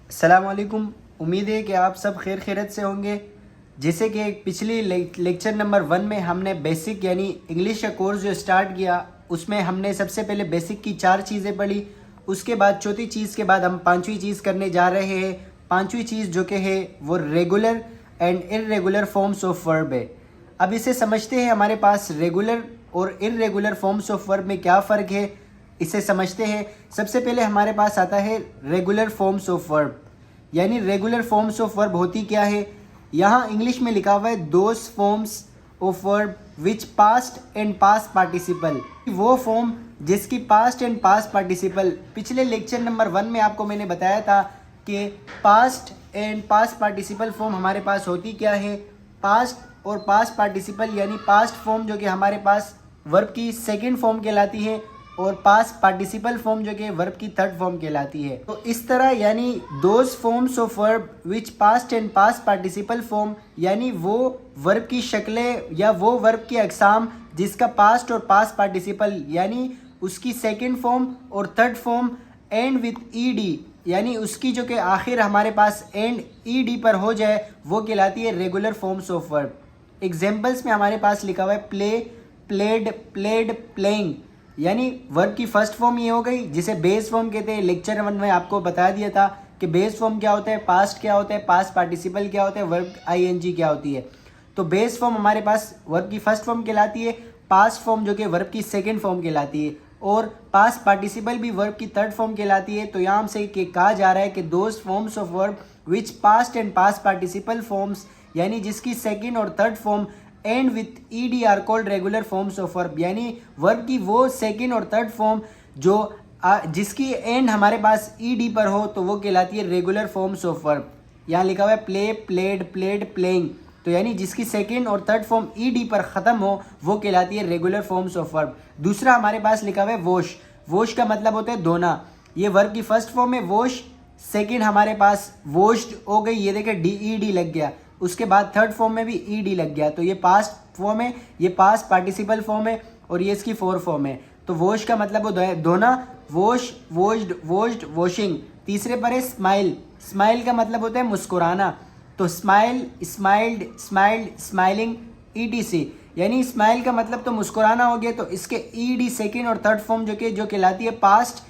अस्सलामुअलैकुम। उम्मीद है कि आप सब खैर खैरत से होंगे। जैसे कि पिछली लेक्चर नंबर 1 में हमने बेसिक यानी इंग्लिश का कोर्स जो स्टार्ट किया, उसमें हमने सबसे पहले बेसिक की 4 चीज़ें पढ़ी। उसके बाद चौथी चीज़ के बाद हम पांचवी चीज़ करने जा रहे हैं। पांचवी चीज़ जो कि है वो regular and irregular forms of verb है। अब इसे समझते हैं, हमारे पास रेगुलर और इर्रेगुलर फॉर्म्स ऑफ वर्ब में क्या फ़र्क है, इसे समझते हैं। सबसे पहले हमारे पास आता है रेगुलर फॉर्म्स ऑफ वर्ब। यानी रेगुलर फॉर्म्स ऑफ वर्ब होती क्या है। यहाँ इंग्लिश में लिखा हुआ है those forms of verb which past and past participle. वो फॉर्म जिसकी पास्ट एंड पास्ट पार्टिसिपल, पिछले लेक्चर नंबर 1 में आपको मैंने बताया था कि past and past participle form हमारे पास होती क्या है। पास्ट और पास्ट पार्टिसिपल यानी पास्ट फॉर्म जो कि हमारे पास वर्ब की सेकंड फॉर्म कहलाती है और पास्ट पार्टिसिपल फॉर्म जो कि वर्ब की थर्ड फॉर्म कहलाती है। तो इस तरह यानी those forms of verb which past and past participle form, यानी वो वर्ब की शक्लें या वो वर्ब की अकसाम जिसका पास्ट और पास्ट पार्टिसिपल यानी उसकी सेकंड फॉर्म और third form end with ED, यानी उसकी जो कि आखिर हमारे पास एंड ईडी पर हो जाए, वो कहलाती है regular forms of verb. Examples में हमारे पास लिखा हुआ है प्ले, प्लेड, प्लेड, प्लेइंग। यानी वर्ब की फर्स्ट फॉर्म ये हो गई जिसे बेस फॉर्म कहते हैं। लेक्चर 1 में आपको बता दिया था कि बेस फॉर्म क्या होता है, पास्ट क्या होता है, पास्ट पार्टिसिपल क्या होता है, वर्ब आईएनजी क्या होती है। तो बेस फॉर्म हमारे पास वर्ब की फर्स्ट फॉर्म कहलाती है, पास्ट फॉर्म जो कि वर्ब की सेकंड फॉर्म कहलाती है और पास्ट पार्टिसिपल भी वर्ब की थर्ड फॉर्म कहलाती है। तो यहाँ से कहा जा रहा है कि those forms of verb which past and past participle forms, यानी जिसकी सेकंड और third form end with ED are called regular forms of verb. यानी वर्ब की वो सेकंड और थर्ड फॉर्म जो जिसकी एंड हमारे पास ईडी पर हो तो वो कहलाती है रेगुलर फॉर्म्स ऑफ वर्ब। यहाँ लिखा हुआ है प्ले, प्लेड, प्लेड, प्लेइंग। तो यानी जिसकी सेकंड और थर्ड फॉर्म ईडी पर ख़त्म हो वो कहलाती है रेगुलर फॉर्म्स ऑफ वर्ब। दूसरा हमारे पास लिखा हुआ है वॉश। वॉश का मतलब होता है धोना। ये वर्ब की फर्स्ट फॉर्म है वॉश, सेकंड हमारे पास वॉश्ड हो गई, ये देखे डी लग गया। उसके बाद थर्ड फॉर्म में भी ईडी लग गया। तो ये पास्ट फॉर्म है, ये पास्ट पार्टिसिपल फॉर्म है और ये इसकी फोर फॉर्म है। तो वॉश का मतलब वो धोना, वॉश, वॉश्ड, वॉश्ड, वॉशिंग। तीसरे पर है स्माइल। स्माइल का मतलब होता है मुस्कुराना। तो smile, smiled, smiled, smiling, etc. यानी स्माइल का मतलब तो मुस्कुराना हो गया, तो इसके ईडी सेकेंड और थर्ड फॉर्म जो कहलाती है पास्ट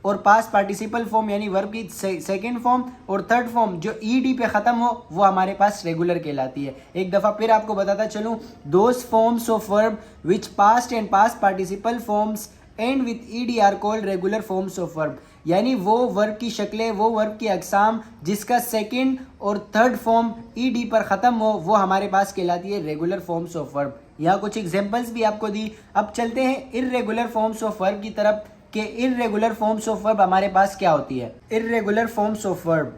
और पास्ट पार्टिसिपल फॉर्म यानी वर्ब की सेकंड फॉर्म और थर्ड फॉर्म जो ईडी पे ख़त्म हो वो हमारे पास रेगुलर कहलाती है। एक दफ़ा फिर आपको बताता चलूँ, those forms of verb which past and past participle forms end with ED are called regular forms of verb. यानी वो वर्ब की शक्लें, वो वर्ब की अकसाम जिसका सेकंड और थर्ड फॉर्म ईडी पर ख़त्म हो वो हमारे पास कहलाती है रेगुलर फॉर्म्स ऑफ वर्ब। यहाँ कुछ एग्जाम्पल्स भी आपको दी। अब चलते हैं इर्रेगुलर फॉर्म्स ऑफ वर्ब की तरफ कि इर्रेगुलर फॉर्म्स ऑफ वर्ब हमारे पास क्या होती है। Irregular forms of verb,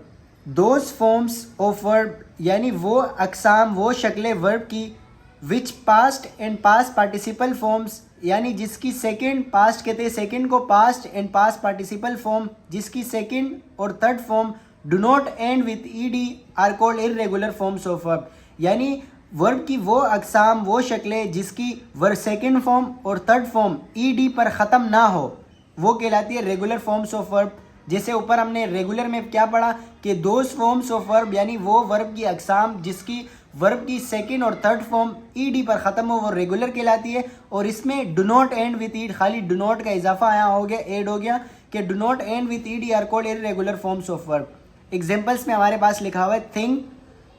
those forms of verb यानी वो अकसाम, वो शक्लें वर्ब की which past and past participle forms, यानी जिसकी सेकंड, पास्ट कहते हैं सेकंड को past and past participle form, जिसकी सेकंड और third form do not end with ED are called irregular forms of verb. यानी वर्ब की वो अकसाम, वो शक्लें जिसकी वर्ब सेकंड फॉर्म और थर्ड फॉर्म ईडी पर ख़त्म ना हो वो कहलाती है रेगुलर फॉर्म्स ऑफ वर्ब। जैसे ऊपर हमने रेगुलर में क्या पढ़ा कि दोज फॉर्म्स ऑफ वर्ब यानी वो वर्ब की अकसाम जिसकी वर्ब की सेकंड और थर्ड फॉर्म ईडी पर ख़त्म हो वो रेगुलर कहलाती है। और इसमें डू नॉट एंड विथ ईड, खाली डू नॉट का इजाफा आया हो गया, ऐड हो गया कि do not end with ED are called irregular forms of verb. Examples में हमारे पास लिखा हुआ है थिंक।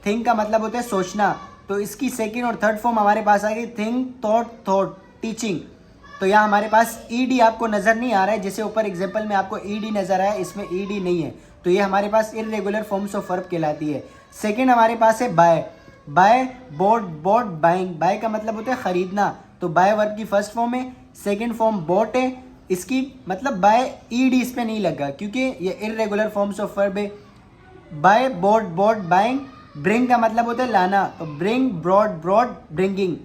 थिंक का मतलब होता है सोचना, तो इसकी सेकेंड और थर्ड फॉर्म हमारे पास आ गई थिंक, थॉट, थॉट, टीचिंग। तो यहाँ हमारे पास ईडी आपको नज़र नहीं आ रहा है, जैसे ऊपर एग्जाम्पल में आपको ईडी नज़र आया, इसमें ईडी नहीं है, तो ये हमारे पास इर्रेगुलर फॉर्म्स ऑफ वर्ब कहलाती है। सेकंड हमारे पास है buy. Buy, bought, bought, buying. Buy का मतलब होता है खरीदना, तो बाय वर्ब की फर्स्ट फॉर्म है, सेकंड फॉर्म बॉट है, इसकी मतलब बाय ईडी इस पर नहीं लगा क्योंकि ये इर्रेगुलर फॉर्म्स ऑफ वर्ब है। Buy, bought, bought, buying. Bring का मतलब होता है लाना, तो ब्रिंग, ब्रॉड, ब्रॉड, ब्रिंगिंग।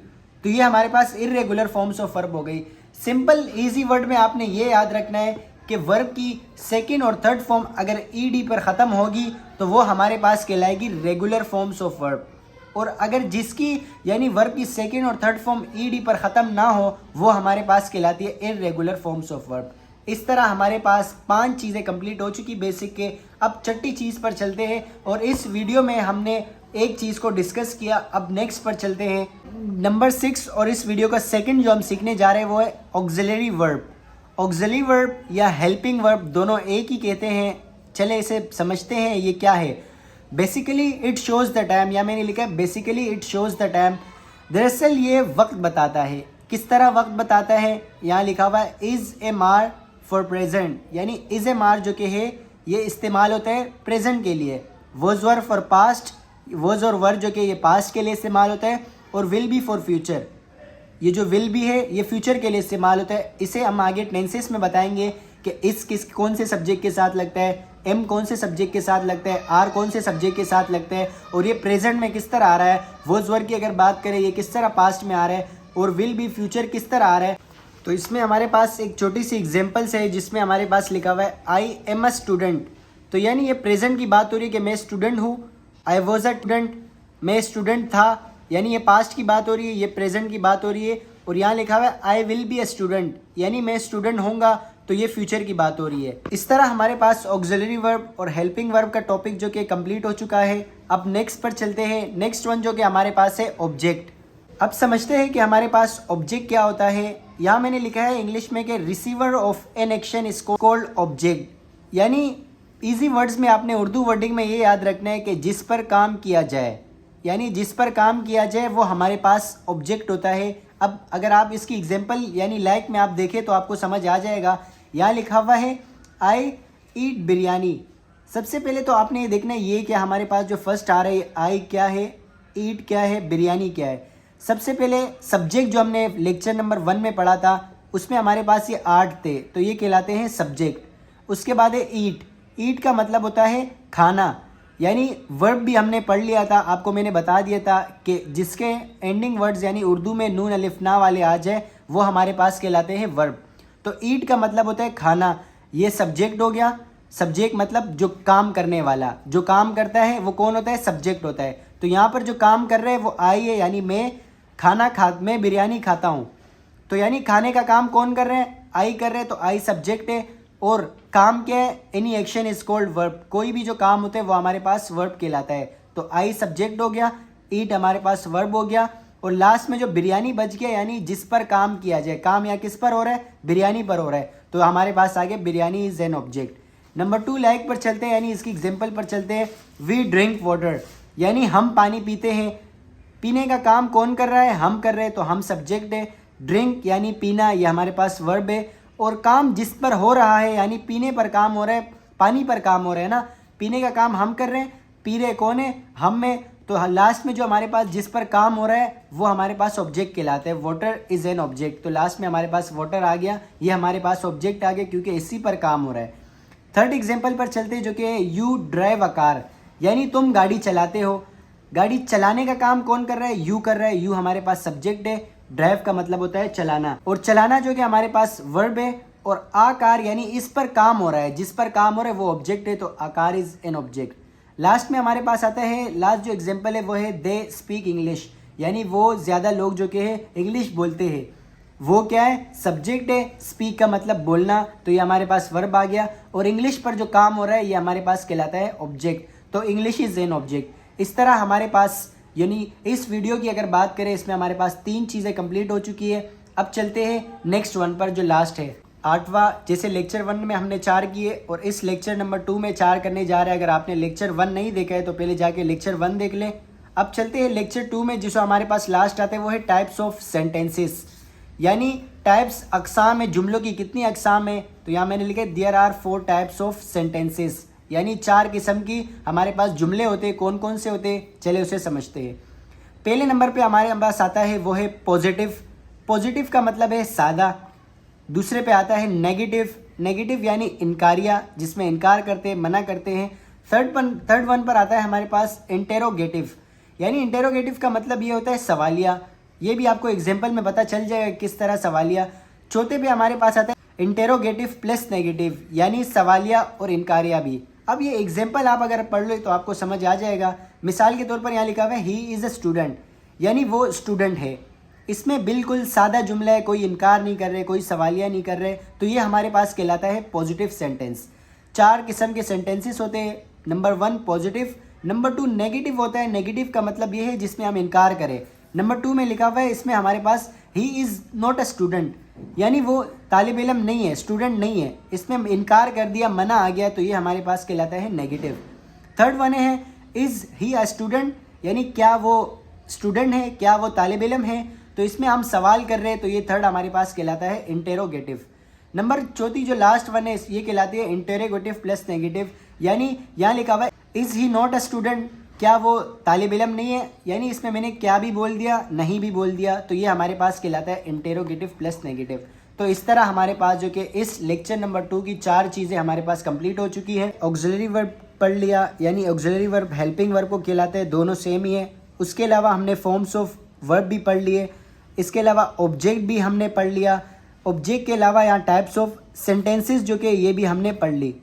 तो ये हमारे पास इर्रेगुलर फॉर्म्स ऑफ वर्ब हो गई। सिंपल इजी वर्ड में आपने ये याद रखना है कि वर्ब की सेकंड और थर्ड फॉर्म अगर ईडी पर ख़त्म होगी तो वो हमारे पास कहलाएगी रेगुलर फॉर्म्स ऑफ वर्ब, और अगर जिसकी यानी वर्ब की सेकंड और थर्ड फॉर्म ईडी पर ख़त्म ना हो वो हमारे पास कहलाती है इर्रेगुलर फॉर्म्स ऑफ वर्ब। इस तरह हमारे पास 5 चीज़ें कंप्लीट हो चुकी बेसिक के। अब छठी चीज़ पर चलते हैं और इस वीडियो में हमने एक चीज़ को डिस्कस किया। अब नेक्स्ट पर चलते हैं, नंबर 6, और इस वीडियो का सेकंड जो हम सीखने जा रहे हैं वो है ऑक्सिलरी वर्ब। ऑक्सिलरी वर्ब या हेल्पिंग वर्ब दोनों एक ही कहते हैं। चले इसे समझते हैं ये क्या है। Basically it shows the time, या मैंने लिखा है basically it shows the time. दरअसल ये वक्त बताता है। किस तरह वक्त बताता है, यहाँ लिखा हुआ है इज़ ए मार फॉर प्रेजेंट, यानी इज़ ए मार जो कि है ये इस्तेमाल होता है प्रेजेंट के लिए। Was were for past, was और वर जो कि ये पास्ट के लिए इस्तेमाल होता है, और विल बी फॉर फ्यूचर, ये जो विल बी है ये फ्यूचर के लिए इस्तेमाल होता है। इसे हम आगे टेंसेस में बताएंगे कि इस कौन से सब्जेक्ट के साथ लगता है, एम कौन से सब्जेक्ट के साथ लगता है, आर कौन से सब्जेक्ट के साथ लगता है, और ये प्रेजेंट में किस तरह आ रहा है। वॉज वर की अगर बात करें ये किस तरह पास्ट में आ रहा है, और विल बी फ्यूचर किस तरह आ रहा है। तो इसमें हमारे पास एक छोटी सी एग्जांपल्स है जिसमें हमारे पास लिखा हुआ है आई एम अ स्टूडेंट। तो यानी ये प्रेजेंट की बात हो रही है कि मैं स्टूडेंट हूँ। आई वॉज अ स्टूडेंट, मैं स्टूडेंट था, यानी ये पास्ट की बात हो रही है, ये प्रेजेंट की बात हो रही है। और यहाँ लिखा हुआ है I will be a student, यानी मैं स्टूडेंट होऊंगा, तो ये फ्यूचर की बात हो रही है। इस तरह हमारे पास ऑक्सिलरी वर्ब और हेल्पिंग वर्ब का टॉपिक जो कि कंप्लीट हो चुका है। अब नेक्स्ट पर चलते हैं। नेक्स्ट वन जो कि हमारे पास है ऑब्जेक्ट। अब समझते हैं कि हमारे पास ऑब्जेक्ट क्या होता है। यहाँ मैंने लिखा है इंग्लिश में कि receiver of an action is called object, यानी इजी वर्ड्स में आपने उर्दू वर्डिंग में ये याद रखना है कि जिस पर काम किया जाए, यानी जिस पर काम किया जाए वो हमारे पास ऑब्जेक्ट होता है। अब अगर आप इसकी एग्जांपल यानी लाइक में आप देखें तो आपको समझ आ जाएगा। यहाँ लिखा हुआ है आई ईट बिरयानी। सबसे पहले तो आपने ये देखना है ये क्या हमारे पास जो फर्स्ट आ रहा है, आई क्या है, ईट क्या है, बिरयानी क्या है। सबसे पहले सब्जेक्ट जो हमने लेक्चर नंबर 1 में पढ़ा था उसमें हमारे पास ये आर्ट थे, तो ये कहलाते हैं सब्जेक्ट। उसके बाद है ईट। ईट का मतलब होता है खाना, यानी वर्ब भी हमने पढ़ लिया था, आपको मैंने बता दिया था कि जिसके एंडिंग वर्ड्स यानी उर्दू में नून अलिफ ना वाले आ जाए वो हमारे पास कहलाते हैं वर्ब। तो ईट का मतलब होता है खाना, ये सब्जेक्ट हो गया। सब्जेक्ट मतलब जो काम करने वाला, जो काम करता है वो कौन होता है, सब्जेक्ट होता है। तो यहाँ पर जो काम कर रहे हैं वो आई है, यानी मैं बिरयानी खाता हूँ। तो यानी खाने का काम कौन कर रहे हैं, आई कर रहे हैं, तो आई सब्जेक्ट है। और काम क्या है, any action is called verb, कोई भी जो काम होता है वो हमारे पास वर्ब कहलाता है। तो आई सब्जेक्ट हो गया, ईट हमारे पास वर्ब हो गया, और लास्ट में जो बिरयानी बच गया यानी जिस पर काम किया जाए। काम यहाँ किस पर हो रहा है, बिरयानी पर हो रहा है, तो हमारे पास आ गया biryani is an object. Number 2 like पर चलते हैं, यानी इसकी एग्जाम्पल पर चलते हैं। वी ड्रिंक वाटर, यानी हम पानी पीते हैं। पीने का काम कौन कर रहा है, हम कर रहे हैं, तो हम सब्जेक्ट है। ड्रिंक यानी पीना, ये हमारे पास वर्ब है। और काम जिस पर हो रहा है यानी पीने पर काम हो रहा है, पानी पर काम हो रहा है ना, पीने का काम हम कर रहे हैं, पी रहे कौन है, हम में। तो लास्ट में जो हमारे पास जिस पर काम हो रहा है वो हमारे पास ऑब्जेक्ट कहलाता है। वाटर इज एन ऑब्जेक्ट, तो लास्ट में हमारे पास वाटर आ गया, ये हमारे पास ऑब्जेक्ट आ गया क्योंकि इसी पर काम हो रहा है। थर्ड एग्जाम्पल पर चलते हैं जो कि यू ड्राइव अ कार, यानी तुम गाड़ी चलाते हो। गाड़ी चलाने का काम कौन कर रहा है, यू कर रहा है। यू हमारे पास सब्जेक्ट है, ड्राइव का मतलब होता है चलाना, और चलाना जो कि हमारे पास वर्ब है। और आकार यानी इस पर काम हो रहा है, जिस पर काम हो रहा है वो ऑब्जेक्ट है, तो आकार इज एन ऑब्जेक्ट। लास्ट में हमारे पास आता है, लास्ट जो एग्जांपल है वो है दे स्पीक इंग्लिश, यानी वो ज़्यादा लोग जो कि है इंग्लिश बोलते हैं। वो क्या है, सब्जेक्ट है। स्पीक का मतलब बोलना, तो ये हमारे पास वर्ब आ गया। और इंग्लिश पर जो काम हो रहा है ये हमारे पास कहलाता है ऑब्जेक्ट, तो इंग्लिश इज एन ऑब्जेक्ट। इस तरह हमारे पास यानी इस वीडियो की अगर बात करें इसमें हमारे पास 3 चीज़ें कंप्लीट हो चुकी है। अब चलते हैं नेक्स्ट वन पर जो लास्ट है 8वां। जैसे लेक्चर 1 में हमने 4 किए और इस लेक्चर नंबर 2 में 4 करने जा रहे हैं। अगर आपने लेक्चर 1 नहीं देखा है तो पहले जाके लेक्चर 1 देख लें। अब चलते हैं लेक्चर 2 में, जिसको हमारे पास लास्ट आते हैं वो है टाइप्स ऑफ सेंटेंसेस, यानी टाइप्स अकसाम है, जुमलों की कितनी अकसाम है। तो यहाँ मैंने लिखा है there are 4 types of sentences, यानी 4 किस्म की हमारे पास जुमले होते हैं। कौन कौन से होते हैं, चले उसे समझते हैं। पहले नंबर पे हमारे पास आता है वो है पॉजिटिव। पॉजिटिव का मतलब है सादा। दूसरे पे आता है नेगेटिव। नेगेटिव यानी इनकारिया, जिसमें इनकार करते हैं, मना करते हैं। थर्ड वन पर आता है हमारे पास इंटेरोगेटिव, यानी इंटेरोगेटिव का मतलब ये होता है सवालिया। ये भी आपको एग्जाम्पल में पता चल जाएगा किस तरह सवालिया। चौथे पे हमारे पास आता है इंटेरोगेटिव प्लस नेगेटिव, यानी सवालिया और इनकारिया भी। अब ये एग्जाम्पल आप अगर पढ़ लो तो आपको समझ आ जाएगा। मिसाल के तौर पर यहाँ लिखा हुआ है ही इज़ अ स्टूडेंट, यानी वो स्टूडेंट है। इसमें बिल्कुल सादा जुमला है, कोई इनकार नहीं कर रहे, कोई सवालिया नहीं कर रहे, तो ये हमारे पास कहलाता है पॉजिटिव सेंटेंस। 4 किस्म के सेंटेंसेस होते हैं। नंबर 1 पॉजिटिव, नंबर 2 नेगेटिव होता है। नेगेटिव का मतलब ये है जिसमें हम इनकार करें। नंबर 2 में लिखा हुआ है, इसमें हमारे पास he is not a student, यानी वो तालिब इल्म नहीं है, स्टूडेंट नहीं है, इसमें इनकार कर दिया, मना आ गया, तो ये हमारे पास कहलाता है नेगेटिव। थर्ड वन है इज़ ही अ स्टूडेंट, यानी क्या वो स्टूडेंट है, क्या वो तालिब इल्म है, तो इसमें हम सवाल कर रहे हैं, तो ये थर्ड हमारे पास कहलाता है इंटेरोगेटिव। नंबर चौथी जो लास्ट वन है ये कहलाती है इंटेरोगेटिव प्लस नेगेटिव, यानी यहाँ लिखा हुआ है is he not a student, क्या वो तालिब इल्म नहीं है, यानी इसमें मैंने क्या भी बोल दिया, नहीं भी बोल दिया, तो ये हमारे पास कहलाता है इंटेरोगेटिव प्लस नेगेटिव। तो इस तरह हमारे पास जो कि इस लेक्चर नंबर 2 की 4 चीज़ें हमारे पास कंप्लीट हो चुकी है। ऑक्सिलरी वर्ब पढ़ लिया, यानी ऑक्सिलरी वर्ब हेल्पिंग वर्ब को कहलाते हैं, दोनों सेम ही है। उसके अलावा हमने फॉर्म्स ऑफ वर्ब भी पढ़ लिए। इसके अलावा ऑब्जेक्ट भी हमने पढ़ लिया। ऑब्जेक्ट के अलावा यहाँ टाइप्स ऑफ सेंटेंसेस जो कि ये भी हमने पढ़ ली।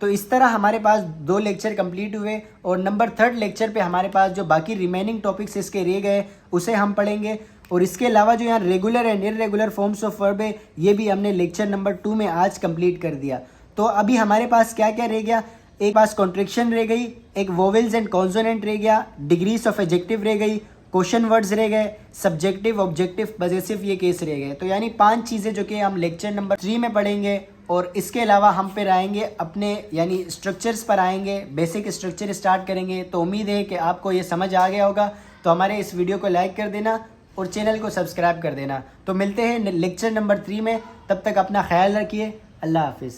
तो इस तरह हमारे पास 2 लेक्चर कंप्लीट हुए और नंबर 3rd लेक्चर पे हमारे पास जो बाकी रिमेनिंग टॉपिक्स इसके रह गए उसे हम पढ़ेंगे। और इसके अलावा जो यहाँ regular and irregular forms of verb है ये भी हमने लेक्चर नंबर 2 में आज कंप्लीट कर दिया। तो अभी हमारे पास क्या क्या रह गया, एक पास कॉन्ट्रिक्शन रह गई, एक वोवेल्स एंड कॉन्सोनेंट रह गया, डिग्रीज ऑफ एडजेक्टिव रह गई, क्वेश्चन वर्ड्स रह गए, सब्जेक्टिव, ऑब्जेक्टिव, पजेसिव, ये केस रह गए। तो यानी 5 चीज़ें जो कि हम लेक्चर नंबर 3 में पढ़ेंगे। और इसके अलावा हम फिर आएंगे अपने यानी स्ट्रक्चर्स पर आएंगे, बेसिक स्ट्रक्चर स्टार्ट करेंगे। तो उम्मीद है कि आपको ये समझ आ गया होगा। तो हमारे इस वीडियो को लाइक कर देना और चैनल को सब्सक्राइब कर देना। तो मिलते हैं लेक्चर नंबर 3 में, तब तक अपना ख्याल रखिए। अल्लाह हाफिज़।